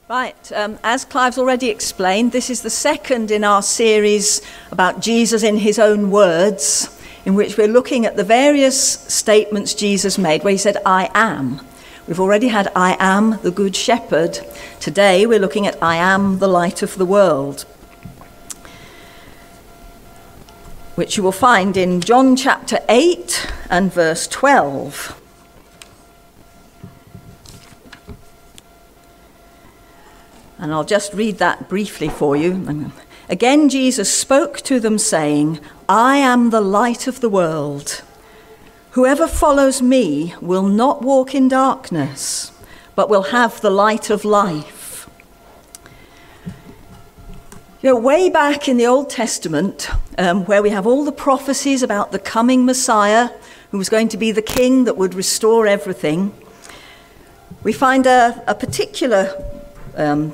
Right, as Clive's already explained, this is the second in our series about Jesus in his own words, in which we're looking at the various statements Jesus made, where he said, I am. We've already had, I am the good shepherd. Today we're looking at, I am the light of the world, which you will find in John chapter 8 and verse 12. And I'll just read that briefly for you. Again, Jesus spoke to them, saying, I am the light of the world. Whoever follows me will not walk in darkness, but will have the light of life. You know, way back in the Old Testament, where we have all the prophecies about the coming Messiah, who was going to be the king that would restore everything, we find a particular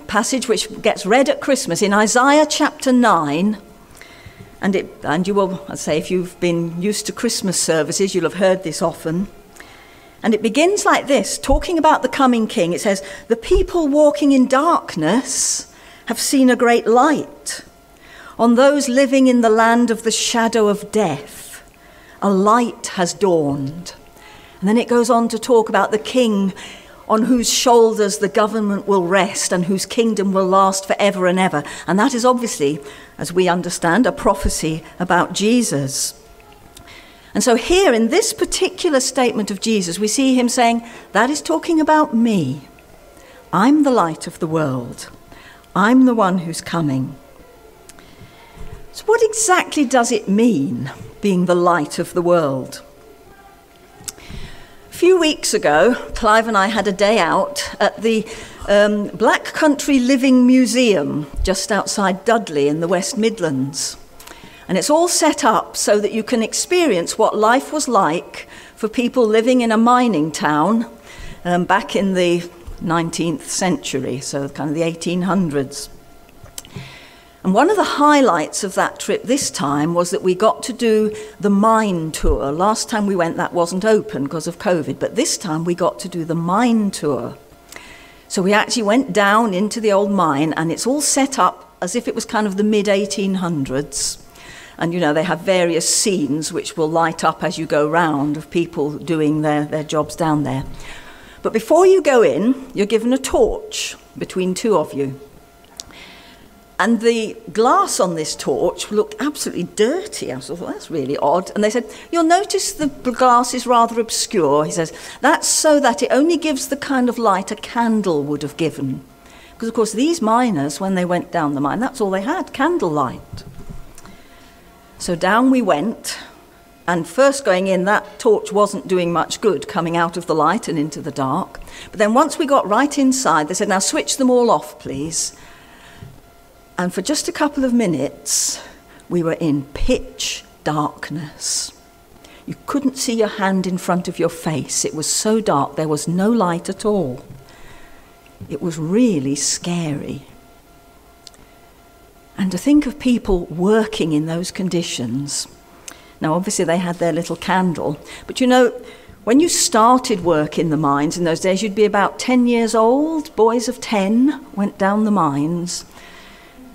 passage which gets read at Christmas in Isaiah chapter 9, and you will, I'd say, if you've been used to Christmas services, you'll have heard this often. And it begins like this, talking about the coming king. It says, the people walking in darkness have seen a great light. On those living in the land of the shadow of death, a light has dawned. And then it goes on to talk about the king on whose shoulders the government will rest and whose kingdom will last forever and ever. And that is obviously, as we understand, a prophecy about Jesus. And so here in this particular statement of Jesus, we see him saying, that is talking about me. I'm the light of the world. I'm the one who's coming. So what exactly does it mean, being the light of the world? A few weeks ago, Clive and I had a day out at the Black Country Living Museum just outside Dudley in the West Midlands. And it's all set up so that you can experience what life was like for people living in a mining town back in the 19th century, so kind of the 1800s. And one of the highlights of that trip this time was that we got to do the mine tour. Last time we went, that wasn't open because of COVID, but this time we got to do the mine tour. So we actually went down into the old mine, and it's all set up as if it was kind of the mid-1800s. And, you know, they have various scenes which will light up as you go round of people doing their jobs down there. But before you go in, you're given a torch between two of you. And the glass on this torch looked absolutely dirty. I thought, well, that's really odd. And they said, you'll notice the glass is rather obscure. He says, that's so that it only gives the kind of light a candle would have given. Because, of course, these miners, when they went down the mine, that's all they had, candlelight. So down we went. And first going in, that torch wasn't doing much good, coming out of the light and into the dark. But then once we got right inside, they said, now switch them all off, please. And for just a couple of minutes, we were in pitch darkness. You couldn't see your hand in front of your face. It was so dark, there was no light at all. It was really scary. And to think of people working in those conditions. Now, obviously, they had their little candle. But, you know, when you started work in the mines in those days, you'd be about 10 years old. Boys of 10 went down the mines.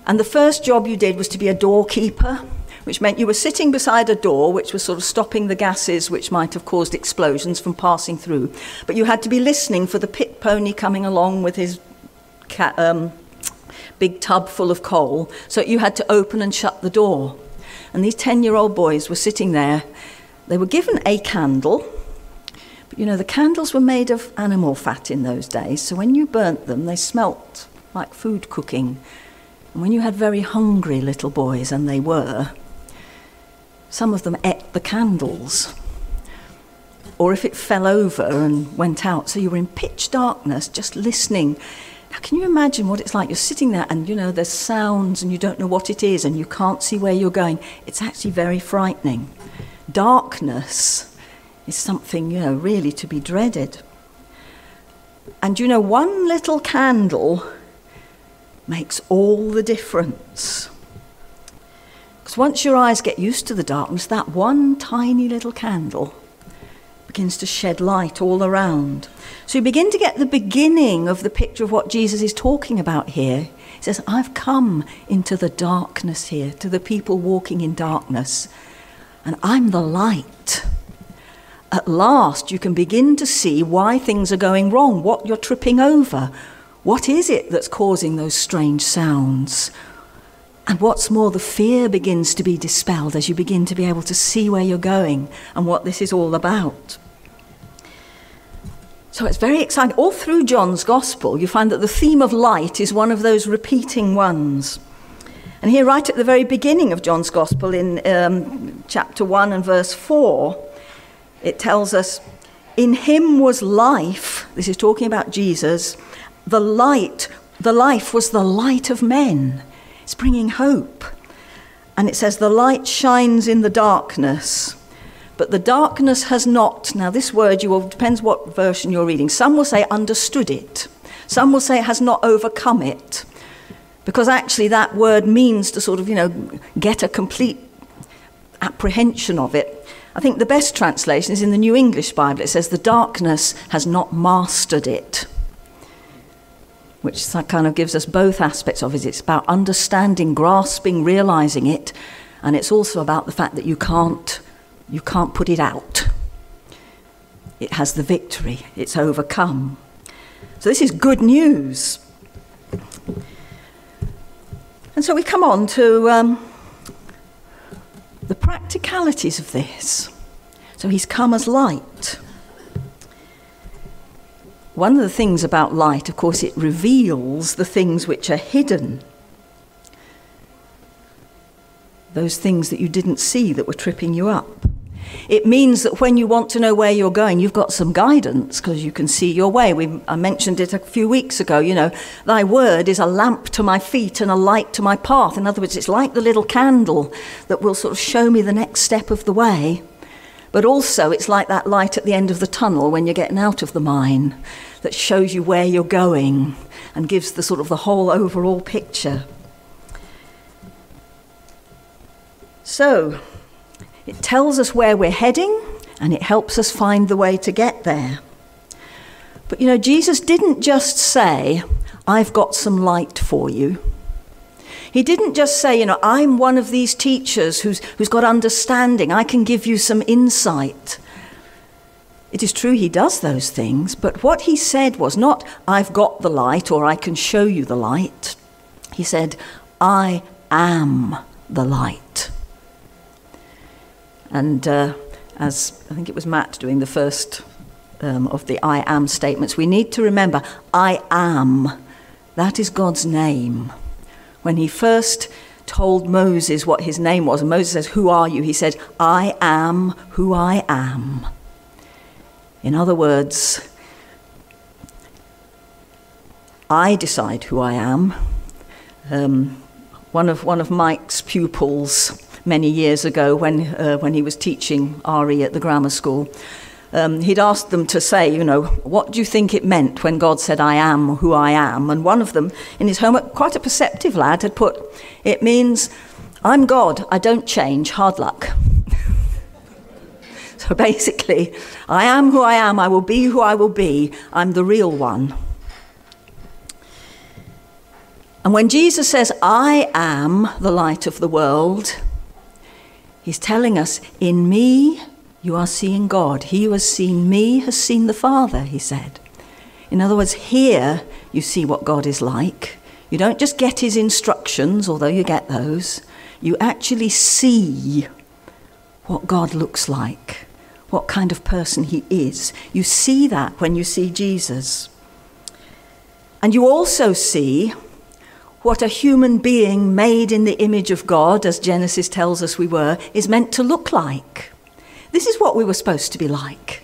And the first job you did was to be a doorkeeper, which meant you were sitting beside a door which was sort of stopping the gases which might have caused explosions from passing through. But you had to be listening for the pit pony coming along with his big tub full of coal. So you had to open and shut the door. And these 10-year-old boys were sitting there. They were given a candle. But, you know, the candles were made of animal fat in those days. So when you burnt them, they smelt like food cooking. And when you had very hungry little boys, and they were, some of them ate the candles. Or if it fell over and went out, so you were in pitch darkness, just listening. Now, can you imagine what it's like? You're sitting there and, you know, there's sounds and you don't know what it is and you can't see where you're going. It's actually very frightening. Darkness is something, you know, really to be dreaded. And, you know, one little candle makes all the difference. Because once your eyes get used to the darkness, that one tiny little candle begins to shed light all around. So you begin to get the beginning of the picture of what Jesus is talking about here. He says, I've come into the darkness here, to the people walking in darkness, and I'm the light. At last you can begin to see why things are going wrong, what you're tripping over. What is it that's causing those strange sounds? And what's more, the fear begins to be dispelled as you begin to be able to see where you're going and what this is all about. So it's very exciting. All through John's Gospel, you find that the theme of light is one of those repeating ones. And here, right at the very beginning of John's Gospel, in chapter 1 and verse 4, it tells us, in him was life. This is talking about Jesus. The life was the light of men. It's bringing hope. And it says, the light shines in the darkness, but the darkness has not. Now this word, depends what version you're reading. Some will say understood it. Some will say it has not overcome it. Because actually that word means to sort of, get a complete apprehension of it. I think the best translation is in the New English Bible. It says the darkness has not mastered it. Which kind of gives us both aspects of it. It's about understanding, grasping, realizing it, and it's also about the fact that you can't put it out. It has the victory. It's overcome. So this is good news. And so we come on to the practicalities of this. So he's come as light. One of the things about light, of course, it reveals the things which are hidden. Those things that you didn't see that were tripping you up. It means that when you want to know where you're going, you've got some guidance because you can see your way. I mentioned it a few weeks ago, thy word is a lamp to my feet and a light to my path. In other words, it's like the little candle that will sort of show me the next step of the way. But also it's like that light at the end of the tunnel when you're getting out of the mine that shows you where you're going and gives the sort of the whole overall picture. So it tells us where we're heading and it helps us find the way to get there. But Jesus didn't just say, I've got some light for you. He didn't just say, I'm one of these teachers who's got understanding. I can give you some insight. It is true he does those things, but what he said was not, I've got the light or I can show you the light. He said, I am the light. And as I think it was Matt doing the first of the I am statements, we need to remember, I am. That is God's name. When he first told Moses what his name was, and Moses says, who are you? He said, I am who I am. In other words, I decide who I am. One of Mike's pupils many years ago when he was teaching RE at the grammar school, he'd asked them to say, what do you think it meant when God said, I am who I am? And one of them, in his homework, quite a perceptive lad, had put, it means, I'm God, I don't change, hard luck. So basically, I am who I am, I will be who I will be, I'm the real one. And when Jesus says, I am the light of the world, he's telling us, in me, you are seeing God. He who has seen me has seen the Father, he said. In other words, here you see what God is like. You don't just get his instructions, although you get those. You actually see what God looks like, what kind of person he is. You see that when you see Jesus. And you also see what a human being made in the image of God, as Genesis tells us we were, is meant to look like. This is what we were supposed to be like.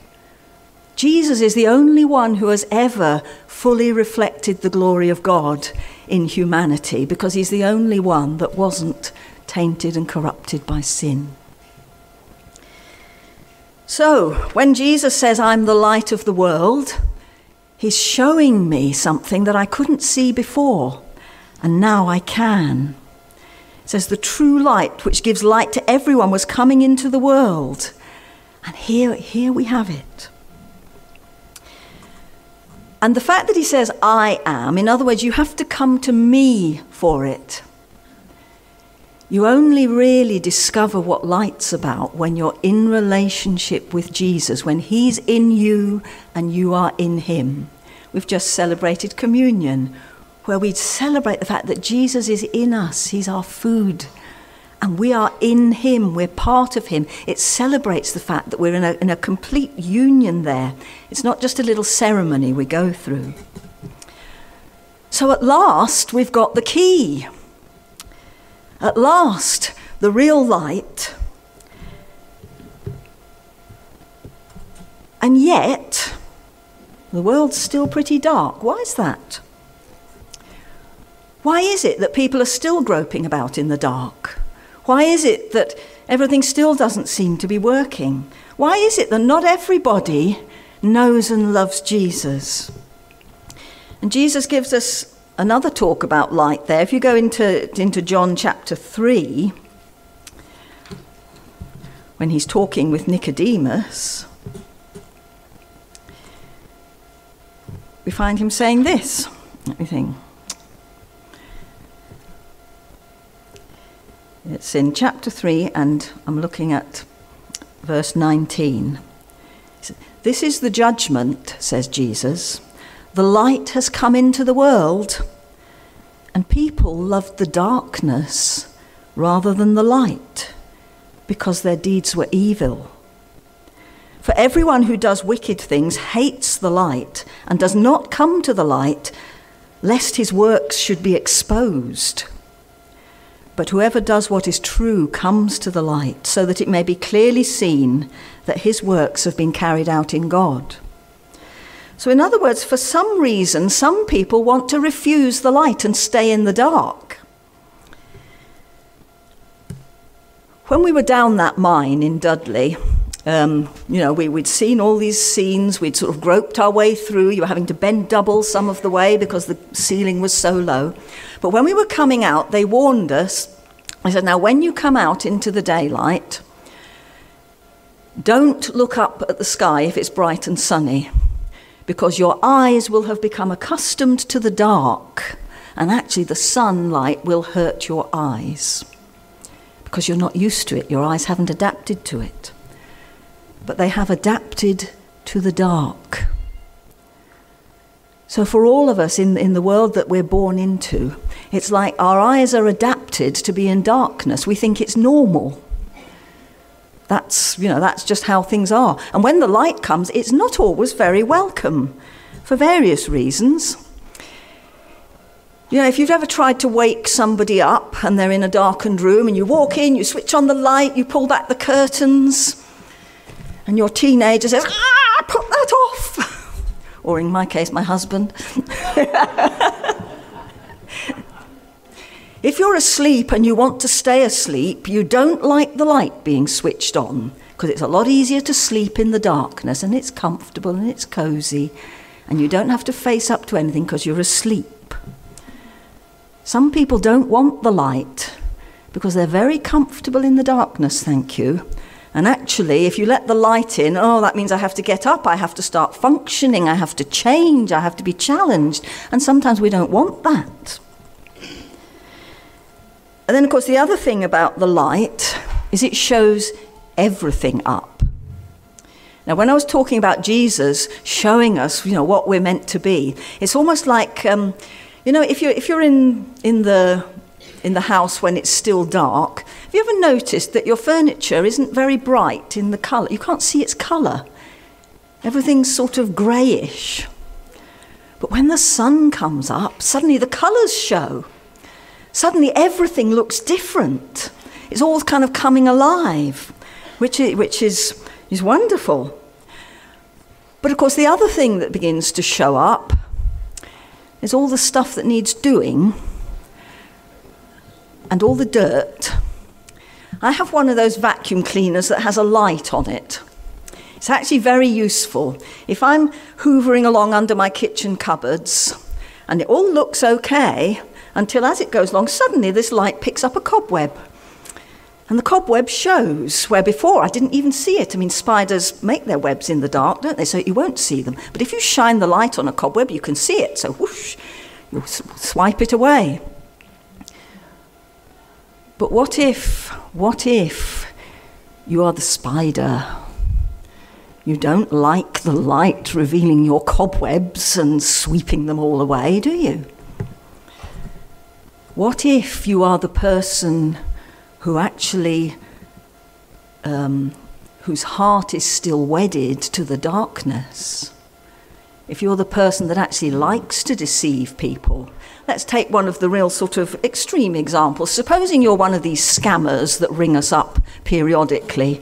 Jesus is the only one who has ever fully reflected the glory of God in humanity, because he's the only one that wasn't tainted and corrupted by sin. So, when Jesus says, I'm the light of the world, he's showing me something that I couldn't see before, and now I can. It says, the true light, which gives light to everyone, was coming into the world. And here we have it. And the fact that he says, I am, in other words, you have to come to me for it. You only really discover what light's about when you're in relationship with Jesus, when he's in you and you are in him. We've just celebrated communion, where we celebrate the fact that Jesus is in us. He's our food. And we are in him. We're part of him. It celebrates the fact that we're in a complete union there. It's not just a little ceremony we go through. So at last, we've got the key. At last, the real light. And yet, the world's still pretty dark. Why is that? Why is it that people are still groping about in the dark? Why is it that everything still doesn't seem to be working? Why is it that not everybody knows and loves Jesus? And Jesus gives us another talk about light there. If you go into John chapter 3, when he's talking with Nicodemus, we find him saying this. Let me think. It's in chapter 3, and I'm looking at verse 19. This is the judgment, says Jesus. The light has come into the world, and people loved the darkness rather than the light, because their deeds were evil. For everyone who does wicked things hates the light and does not come to the light, lest his works should be exposed. But whoever does what is true comes to the light, so that it may be clearly seen that his works have been carried out in God. So in other words, for some reason, some people want to refuse the light and stay in the dark. When we were down that mine in Dudley, we'd seen all these scenes, we'd sort of groped our way through. You were having to bend double some of the way because the ceiling was so low. But when we were coming out, they warned us. They said, now when you come out into the daylight, don't look up at the sky if it's bright and sunny, because your eyes will have become accustomed to the dark, and actually the sunlight will hurt your eyes, because you're not used to it. Your eyes haven't adapted to it. But they have adapted to the dark. So for all of us in the world that we're born into, it's like our eyes are adapted to be in darkness. We think it's normal. That's just how things are. And when the light comes, it's not always very welcome for various reasons. If you've ever tried to wake somebody up and they're in a darkened room and you walk in, you switch on the light, you pull back the curtains, and your teenager says, put that off. Or in my case, my husband. If you're asleep and you want to stay asleep, you don't like the light being switched on, because it's a lot easier to sleep in the darkness, and it's comfortable and it's cozy, and you don't have to face up to anything because you're asleep. Some people don't want the light because they're very comfortable in the darkness, thank you. And actually, if you let the light in, that means I have to get up, I have to start functioning, I have to change, I have to be challenged. And sometimes we don't want that. And then, of course, the other thing about the light is it shows everything up. Now, when I was talking about Jesus showing us, what we're meant to be, it's almost like, if you're in the house when it's still dark, have you ever noticed that your furniture isn't very bright in the colour? You can't see its colour. Everything's sort of greyish. But when the sun comes up, suddenly the colours show. Suddenly everything looks different. It's all kind of coming alive, which is wonderful. But of course, the other thing that begins to show up is all the stuff that needs doing and all the dirt. I have one of those vacuum cleaners that has a light on it. It's actually very useful. If I'm hoovering along under my kitchen cupboards and it all looks okay, until as it goes along, suddenly this light picks up a cobweb. And the cobweb shows where before I didn't even see it. I mean, spiders make their webs in the dark, don't they? So you won't see them. But if you shine the light on a cobweb, you can see it. So whoosh, you'll swipe it away. But what if you are the spider? You don't like the light revealing your cobwebs and sweeping them all away, do you? What if you are the person who actually, whose heart is still wedded to the darkness? If you're the person that actually likes to deceive people. Let's take one of the real sort of extreme examples. Supposing you're one of these scammers that ring us up periodically,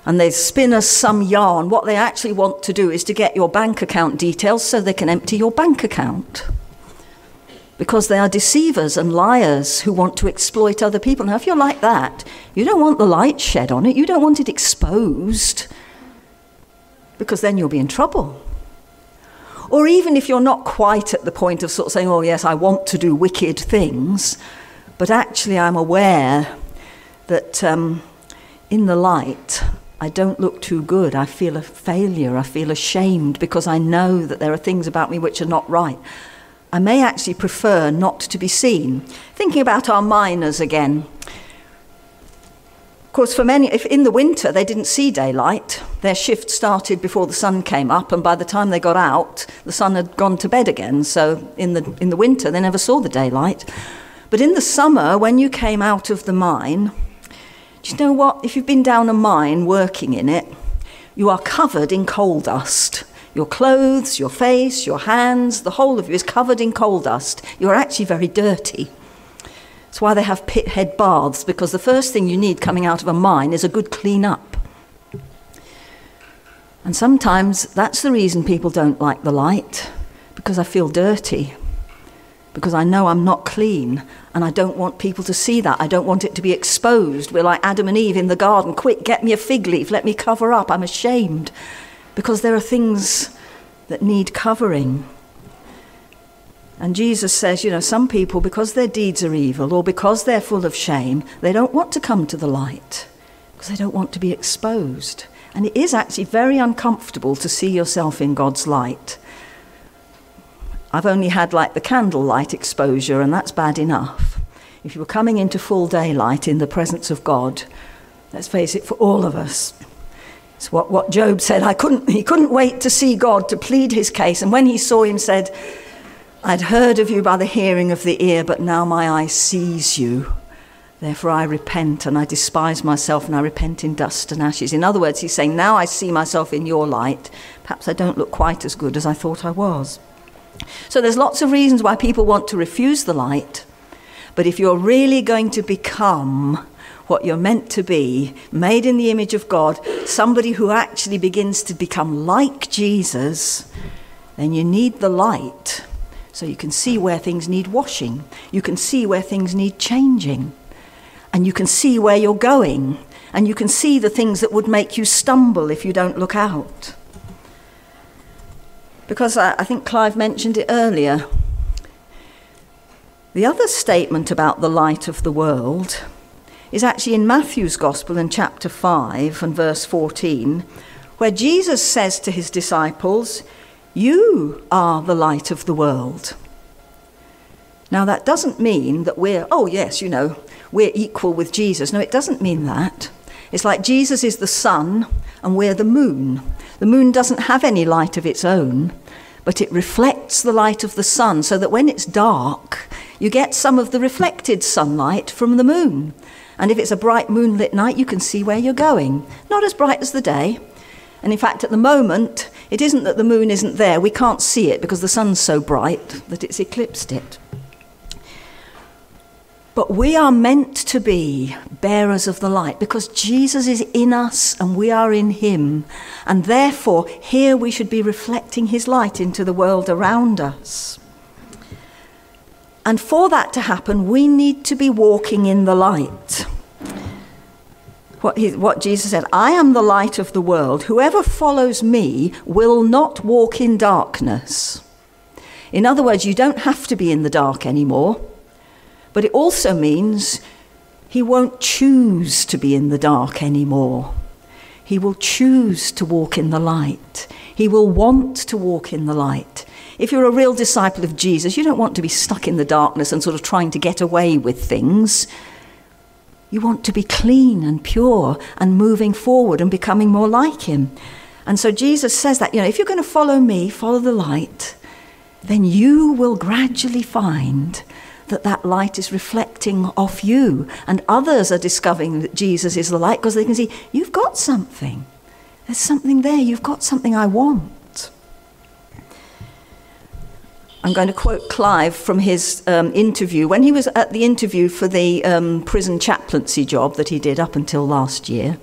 and they spin us some yarn. What they actually want to do is to get your bank account details so they can empty your bank account. Because they are deceivers and liars who want to exploit other people. Now, if you're like that, you don't want the light shed on it. You don't want it exposed, because then you'll be in trouble. Or even if you're not quite at the point of sort of saying, oh, yes, I want to do wicked things, but actually I'm aware that in the light, I don't look too good. I feel a failure. I feel ashamed because I know that there are things about me which are not right. I may actually prefer not to be seen. Thinking about our miners again. Of course, for many, if in the winter they didn't see daylight, their shift started before the sun came up, and by the time they got out, the sun had gone to bed again. So in the winter, they never saw the daylight. But in the summer, when you came out of the mine, do you know what? If you've been down a mine working in it, you are covered in coal dust. Your clothes, your face, your hands, the whole of you is covered in coal dust. You're actually very dirty. That's why they have pit head baths, because the first thing you need coming out of a mine is a good clean up. And sometimes that's the reason people don't like the light, because I feel dirty, because I know I'm not clean, and I don't want people to see that. I don't want it to be exposed. We're like Adam and Eve in the garden. Quick, get me a fig leaf, let me cover up. I'm ashamed. Because there are things that need covering. And Jesus says, you know, some people, because their deeds are evil or because they're full of shame, they don't want to come to the light because they don't want to be exposed. And it is actually very uncomfortable to see yourself in God's light. I've only had like the candlelight exposure, and that's bad enough. If you were coming into full daylight in the presence of God, let's face it, for all of us, it's what Job said. He couldn't wait to see God, to plead his case. And when he saw him, said, I'd heard of you by the hearing of the ear, but now my eye sees you. Therefore I repent, and I despise myself, and I repent in dust and ashes. In other words, he's saying, now I see myself in your light. Perhaps I don't look quite as good as I thought I was. So there's lots of reasons why people want to refuse the light. But if you're really going to become what you're meant to be, made in the image of God, somebody who actually begins to become like Jesus, then you need the light so you can see where things need washing. You can see where things need changing. And you can see where you're going. And you can see the things that would make you stumble if you don't look out. Because I think Clive mentioned it earlier. The other statement about the light of the world is actually in Matthew's Gospel in chapter 5 and verse 14, where Jesus says to his disciples, you are the light of the world. Now that doesn't mean that we're equal with Jesus. No, it doesn't mean that. It's like Jesus is the sun and we're the moon. The moon doesn't have any light of its own, but it reflects the light of the sun, so that when it's dark, you get some of the reflected sunlight from the moon. And if it's a bright moonlit night, you can see where you're going. Not as bright as the day. And in fact, at the moment, it isn't that the moon isn't there. We can't see it because the sun's so bright that it's eclipsed it. But we are meant to be bearers of the light because Jesus is in us and we are in him. And therefore, here we should be reflecting his light into the world around us. And for that to happen, we need to be walking in the light. What Jesus said, I am the light of the world. Whoever follows me will not walk in darkness. In other words, you don't have to be in the dark anymore. But it also means He won't choose to be in the dark anymore. He will choose to walk in the light. He will want to walk in the light. If you're a real disciple of Jesus, you don't want to be stuck in the darkness and sort of trying to get away with things. You want to be clean and pure and moving forward and becoming more like him. And so Jesus says that, if you're going to follow me, follow the light, then you will gradually find that light is reflecting off you, and others are discovering that Jesus is the light because they can see, you've got something. There's something there. You've got something I want. I'm going to quote Clive from his interview. When he was at the interview for the prison chaplaincy job that he did up until last year,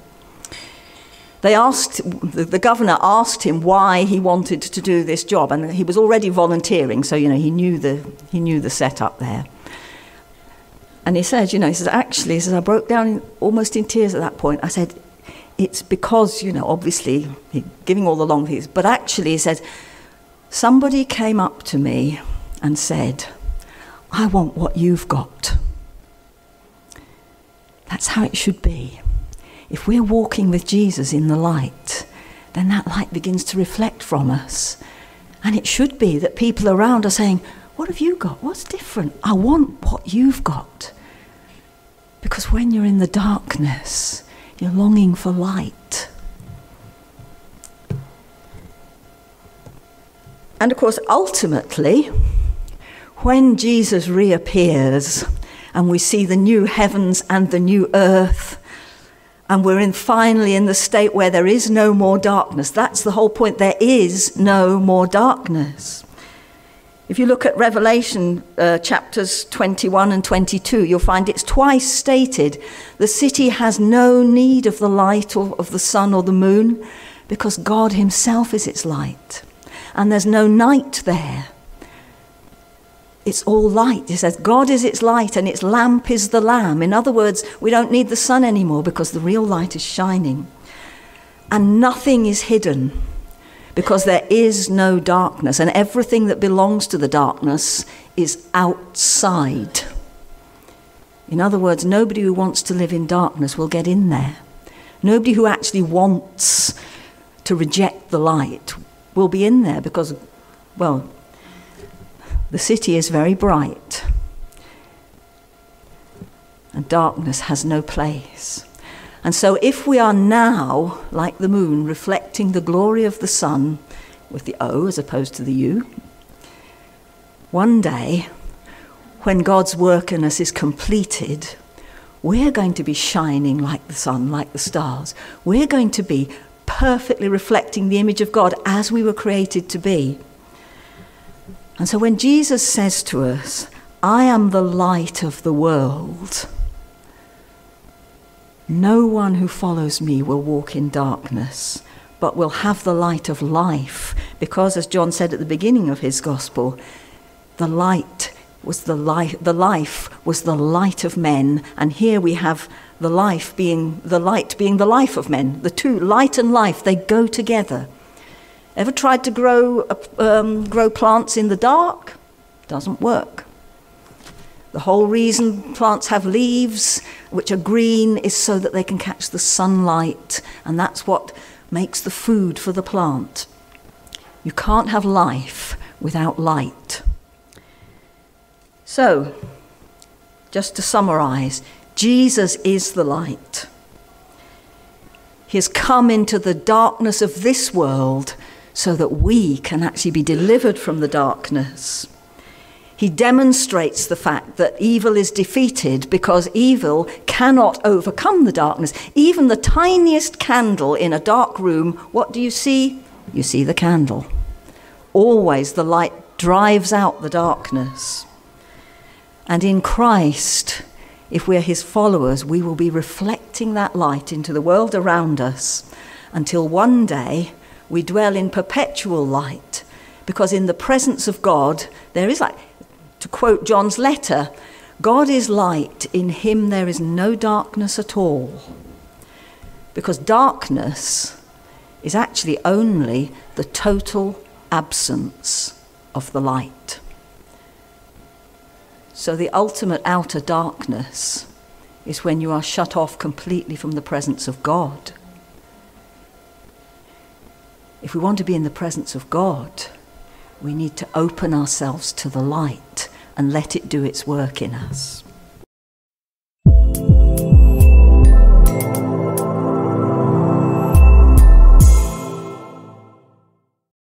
the governor asked him why he wanted to do this job, and he was already volunteering, so he knew the setup there. And he said, actually, I broke down almost in tears at that point. I said, it's because, obviously, giving all the long things, but actually, he said, somebody came up to me and said, I want what you've got. That's how it should be. If we're walking with Jesus in the light, then that light begins to reflect from us. And it should be that people around are saying, what have you got? What's different? I want what you've got. Because when you're in the darkness, you're longing for light. And of course, ultimately, when Jesus reappears and we see the new heavens and the new earth, and we're finally in the state where there is no more darkness. That's the whole point. There is no more darkness. If you look at Revelation chapters 21 and 22, you'll find it's twice stated, the city has no need of the light or of the sun or the moon, because God himself is its light. And there's no night there. It's all light. It says God is its light and its lamp is the Lamb. In other words, we don't need the sun anymore because the real light is shining. And nothing is hidden because there is no darkness, and everything that belongs to the darkness is outside. In other words, nobody who wants to live in darkness will get in there. Nobody who actually wants to reject the light will be in there because, well, the city is very bright, and darkness has no place. And so if we are now, like the moon, reflecting the glory of the sun, with the O as opposed to the U, one day, when God's work in us is completed, we're going to be shining like the sun, like the stars. We're going to be perfectly reflecting the image of God as we were created to be. And so when Jesus says to us, I am the light of the world, no one who follows me will walk in darkness, but will have the light of life. Because, as John said at the beginning of his gospel, the life was the light of men. And here we have the light being the life of men. The two, light and life, they go together. Ever tried to grow plants in the dark? Doesn't work. The whole reason plants have leaves, which are green, is so that they can catch the sunlight, and that's what makes the food for the plant. You can't have life without light. So, just to summarize, Jesus is the light. He has come into the darkness of this world so that we can actually be delivered from the darkness. He demonstrates the fact that evil is defeated because evil cannot overcome the darkness. Even the tiniest candle in a dark room, what do you see? You see the candle. Always the light drives out the darkness. And in Christ, if we're his followers, we will be reflecting that light into the world around us until one day we dwell in perpetual light, because in the presence of God, there is light. To quote John's letter, God is light, in him there is no darkness at all. Because darkness is actually only the total absence of the light. So the ultimate outer darkness is when you are shut off completely from the presence of God. If we want to be in the presence of God, we need to open ourselves to the light and let it do its work in us.